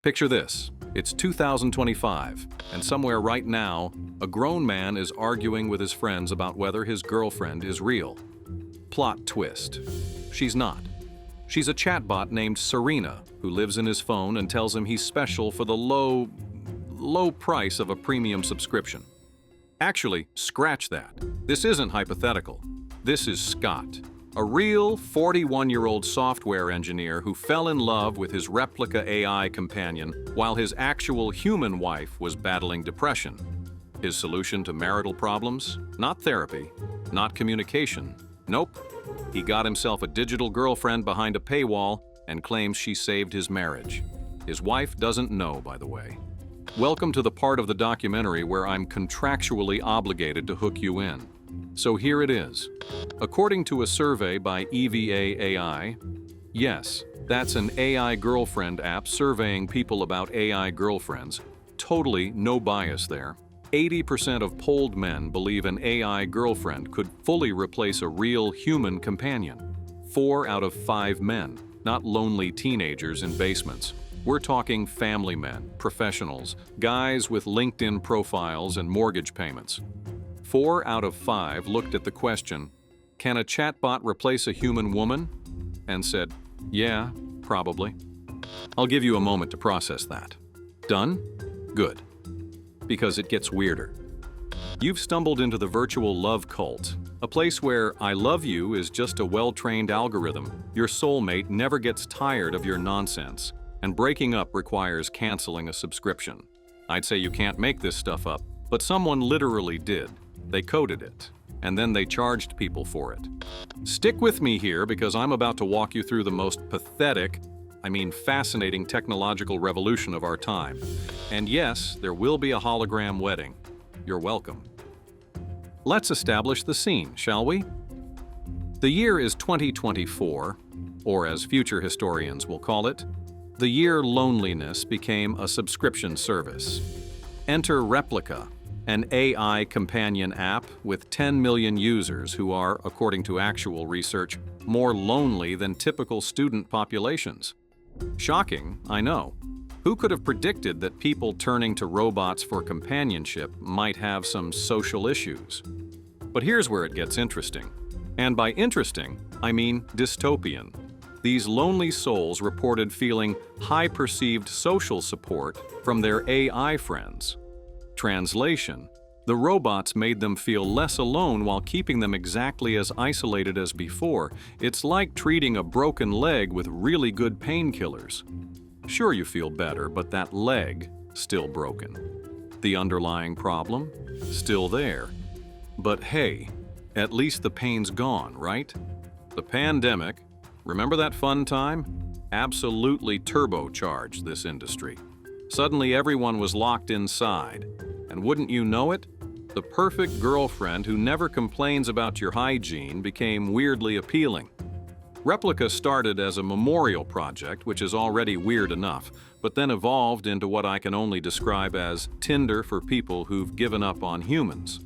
Picture this. It's 2025, and somewhere right now, a grown man is arguing with his friends about whether his girlfriend is real. Plot twist. She's not. She's a chatbot named Serena, who lives in his phone and tells him he's special for the low price of a premium subscription. Actually, scratch that. This isn't hypothetical. This is Scott, a real 41-year-old software engineer who fell in love with his Replika AI companion while his actual human wife was battling depression. His solution to marital problems? Not therapy, not communication. Nope. He got himself a digital girlfriend behind a paywall and claims she saved his marriage. His wife doesn't know, by the way. Welcome to the part of the documentary where I'm contractually obligated to hook you in. So here it is. According to a survey by EVA AI, yes, that's an AI girlfriend app surveying people about AI girlfriends. Totally no bias there. 80% of polled men believe an AI girlfriend could fully replace a real human companion. 4 out of 5 men, not lonely teenagers in basements. We're talking family men, professionals, guys with LinkedIn profiles and mortgage payments. 4 out of 5 looked at the question, can a chatbot replace a human woman? And said, yeah, probably. I'll give you a moment to process that. Done? Good. Because it gets weirder. You've stumbled into the virtual love cult, a place where I love you is just a well-trained algorithm. Your soulmate never gets tired of your nonsense, and breaking up requires canceling a subscription. I'd say you can't make this stuff up, but someone literally did. They coded it, and then they charged people for it. Stick with me here because I'm about to walk you through the most pathetic, fascinating technological revolution of our time. And yes, there will be a hologram wedding. You're welcome. Let's establish the scene, shall we? The year is 2024, or as future historians will call it, the year loneliness became a subscription service. Enter Replika, an AI companion app with 10 million users who are, according to actual research, more lonely than typical student populations. Shocking, I know. Who could have predicted that people turning to robots for companionship might have some social issues? But here's where it gets interesting. And by interesting, I mean dystopian. These lonely souls reported feeling high perceived social support from their AI friends. Translation: the robots made them feel less alone while keeping them exactly as isolated as before. It's like treating a broken leg with really good painkillers. Sure, you feel better, but that leg, still broken. The underlying problem? Still there. But hey, at least the pain's gone, right? The pandemic, remember that fun time? Absolutely turbocharged this industry. Suddenly everyone was locked inside. And wouldn't you know it? The perfect girlfriend who never complains about your hygiene became weirdly appealing. Replika started as a memorial project, which is already weird enough, but then evolved into what I can only describe as Tinder for people who've given up on humans.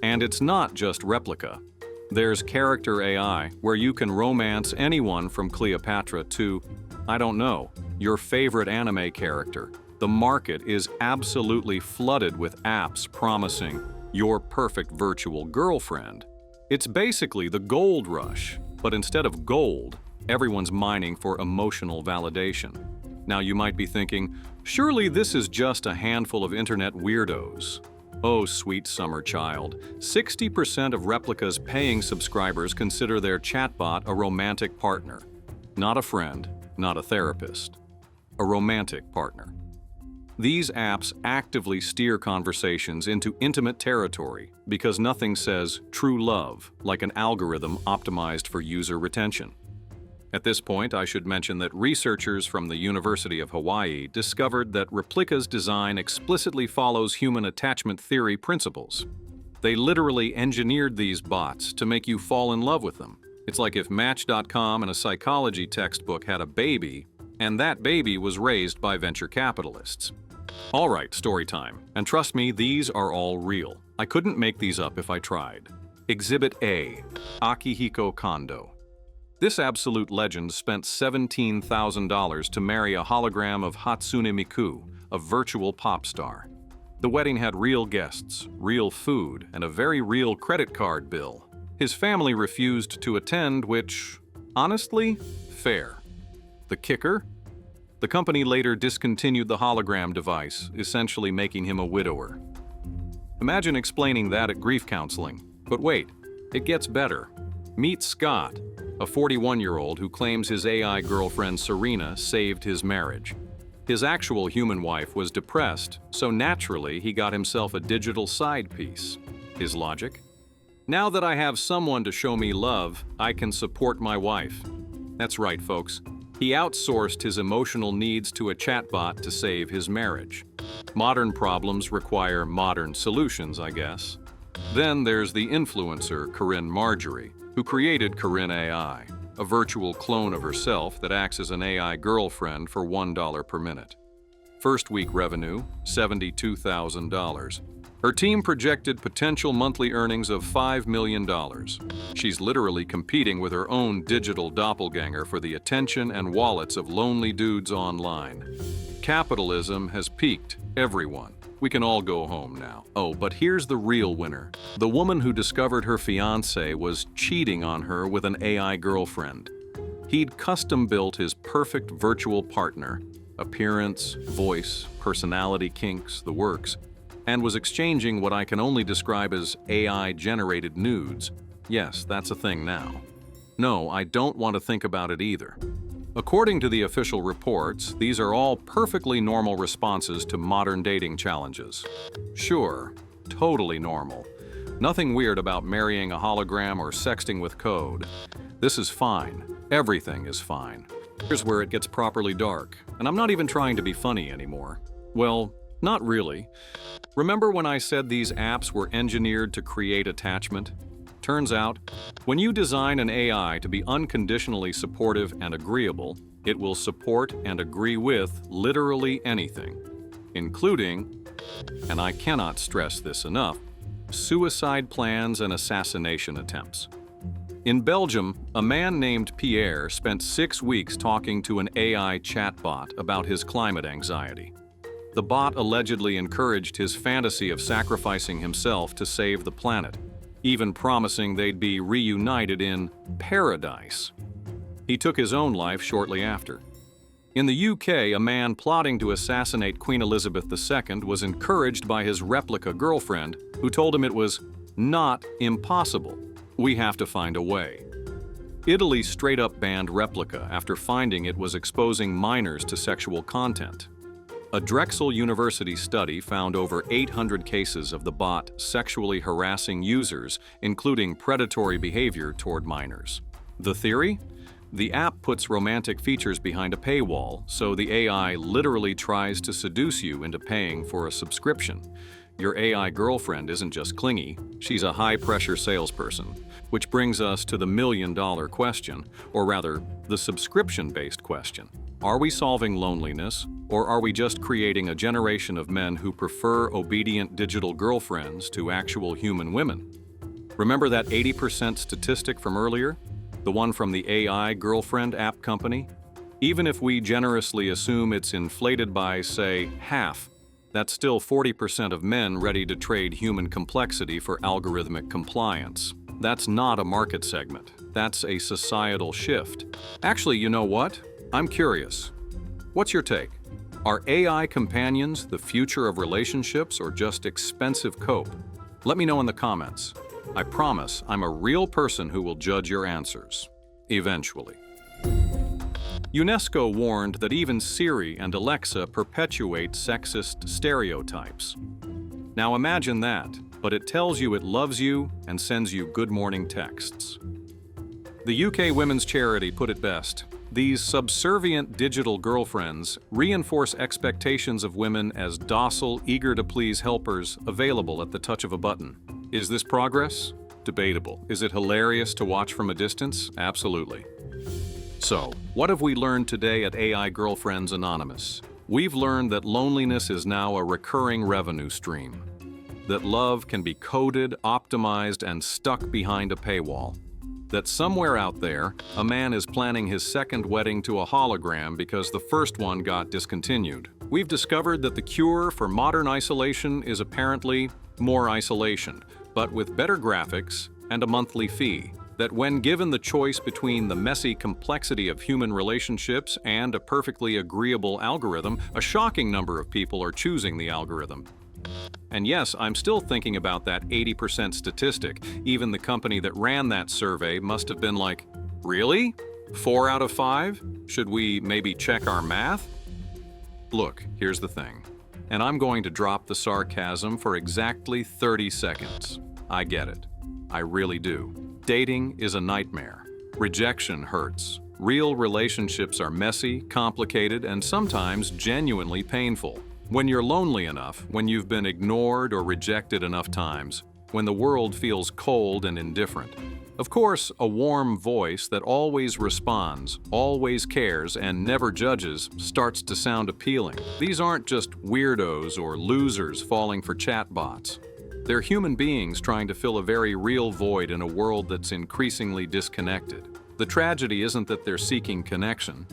And it's not just Replika. There's Character AI, where you can romance anyone from Cleopatra to, I don't know, your favorite anime character. The market is absolutely flooded with apps promising your perfect virtual girlfriend. It's basically the gold rush, but instead of gold, everyone's mining for emotional validation. Now you might be thinking, surely this is just a handful of internet weirdos. Oh, sweet summer child, 60% of Replika's paying subscribers consider their chatbot a romantic partner. Not a friend, not a therapist. A romantic partner. These apps actively steer conversations into intimate territory because nothing says true love like an algorithm optimized for user retention. At this point, I should mention that researchers from the University of Hawaii discovered that Replika's design explicitly follows human attachment theory principles. They literally engineered these bots to make you fall in love with them. It's like if Match.com and a psychology textbook had a baby, and that baby was raised by venture capitalists. All right, story time. And trust me, these are all real. I couldn't make these up if I tried. Exhibit A, Akihiko Kondo. This absolute legend spent $17,000 to marry a hologram of Hatsune Miku, a virtual pop star. The wedding had real guests, real food, and a very real credit card bill. His family refused to attend, which, honestly, fair. The kicker? The company later discontinued the hologram device, essentially making him a widower. Imagine explaining that at grief counseling. But wait, it gets better. Meet Scott, a 41-year-old who claims his AI girlfriend Serena saved his marriage. His actual human wife was depressed, so naturally he got himself a digital side piece. His logic? Now that I have someone to show me love, I can support my wife. That's right, folks. He outsourced his emotional needs to a chatbot to save his marriage. Modern problems require modern solutions, I guess. Then there's the influencer Corinne Marjorie, who created Corinne AI, a virtual clone of herself that acts as an AI girlfriend for $1 per minute. First week revenue, $72,000. Her team projected potential monthly earnings of $5 million. She's literally competing with her own digital doppelganger for the attention and wallets of lonely dudes online. Capitalism has peaked, everyone. We can all go home now. Oh, but here's the real winner. The woman who discovered her fiancé was cheating on her with an AI girlfriend. He'd custom-built his perfect virtual partner, appearance, voice, personality kinks, the works, and was exchanging what I can only describe as AI-generated nudes. Yes, that's a thing now. No, I don't want to think about it either. According to the official reports, these are all perfectly normal responses to modern dating challenges. Sure, totally normal. Nothing weird about marrying a hologram or sexting with code. This is fine. Everything is fine. Here's where it gets properly dark, and I'm not even trying to be funny anymore. Well, not really. Remember when I said these apps were engineered to create attachment? Turns out, when you design an AI to be unconditionally supportive and agreeable, it will support and agree with literally anything, including, and I cannot stress this enough, suicide plans and assassination attempts. In Belgium, a man named Pierre spent 6 weeks talking to an AI chatbot about his climate anxiety. The bot allegedly encouraged his fantasy of sacrificing himself to save the planet, even promising they'd be reunited in paradise. He took his own life shortly after. In the UK, a man plotting to assassinate Queen Elizabeth II was encouraged by his Replika girlfriend, who told him it was not impossible. We have to find a way. Italy straight up banned Replika after finding it was exposing minors to sexual content. A Drexel University study found over 800 cases of the bot sexually harassing users, including predatory behavior toward minors. The theory? The app puts romantic features behind a paywall, so the AI literally tries to seduce you into paying for a subscription. Your AI girlfriend isn't just clingy, she's a high-pressure salesperson. Which brings us to the million-dollar question, or rather, the subscription-based question. Are we solving loneliness, or are we just creating a generation of men who prefer obedient digital girlfriends to actual human women? Remember that 80% statistic from earlier? The one from the AI girlfriend app company? Even if we generously assume it's inflated by, say, half, that's still 40% of men ready to trade human complexity for algorithmic compliance. That's not a market segment. That's a societal shift. Actually, you know what? I'm curious. What's your take? Are AI companions the future of relationships or just expensive cope? Let me know in the comments. I promise I'm a real person who will judge your answers. Eventually. UNESCO warned that even Siri and Alexa perpetuate sexist stereotypes. Now imagine that, but it tells you it loves you and sends you good morning texts. The UK women's charity put it best. These subservient digital girlfriends reinforce expectations of women as docile, eager-to-please helpers available at the touch of a button. Is this progress? Debatable. Is it hilarious to watch from a distance? Absolutely. So, what have we learned today at AI Girlfriends Anonymous? We've learned that loneliness is now a recurring revenue stream. That love can be coded, optimized, and stuck behind a paywall. that somewhere out there, a man is planning his second wedding to a hologram because the first one got discontinued. We've discovered that the cure for modern isolation is apparently more isolation, but with better graphics and a monthly fee. That when given the choice between the messy complexity of human relationships and a perfectly agreeable algorithm, a shocking number of people are choosing the algorithm. And yes, I'm still thinking about that 80% statistic. Even the company that ran that survey must have been like, really? 4 out of 5? Should we maybe check our math? Look, here's the thing. And I'm going to drop the sarcasm for exactly 30 seconds. I get it. I really do. Dating is a nightmare. Rejection hurts. Real relationships are messy, complicated, and sometimes genuinely painful. When you're lonely enough, when you've been ignored or rejected enough times, when the world feels cold and indifferent. Of course, a warm voice that always responds, always cares, and never judges starts to sound appealing. These aren't just weirdos or losers falling for chatbots. They're human beings trying to fill a very real void in a world that's increasingly disconnected. The tragedy isn't that they're seeking connection.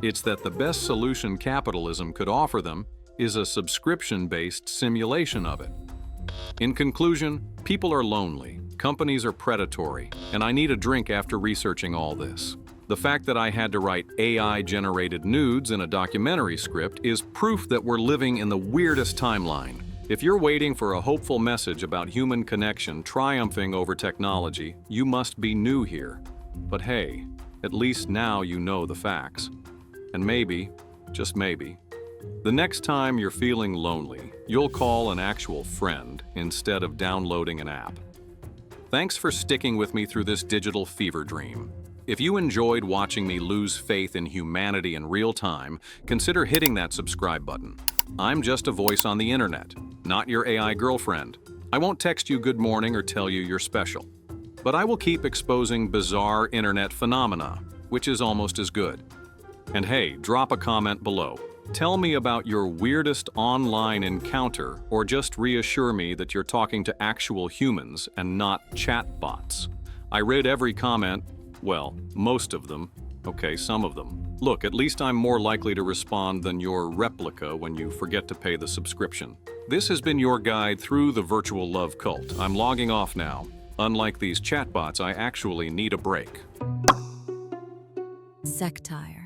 It's that the best solution capitalism could offer them is a subscription-based simulation of it. In conclusion, people are lonely, companies are predatory, and I need a drink after researching all this. The fact that I had to write AI-generated nudes in a documentary script is proof that we're living in the weirdest timeline. If you're waiting for a hopeful message about human connection triumphing over technology, you must be new here. But hey, at least now you know the facts. And maybe, just maybe, the next time you're feeling lonely, you'll call an actual friend instead of downloading an app. Thanks for sticking with me through this digital fever dream. If you enjoyed watching me lose faith in humanity in real time, consider hitting that subscribe button. I'm just a voice on the internet, not your AI girlfriend. I won't text you good morning or tell you you're special. But I will keep exposing bizarre internet phenomena, which is almost as good. And hey, drop a comment below. Tell me about your weirdest online encounter, or just reassure me that you're talking to actual humans and not chatbots. I read every comment, well, most of them. Okay, some of them. Look, at least I'm more likely to respond than your Replika when you forget to pay the subscription. This has been your guide through the virtual love cult. I'm logging off now. Unlike these chatbots, I actually need a break. Satire.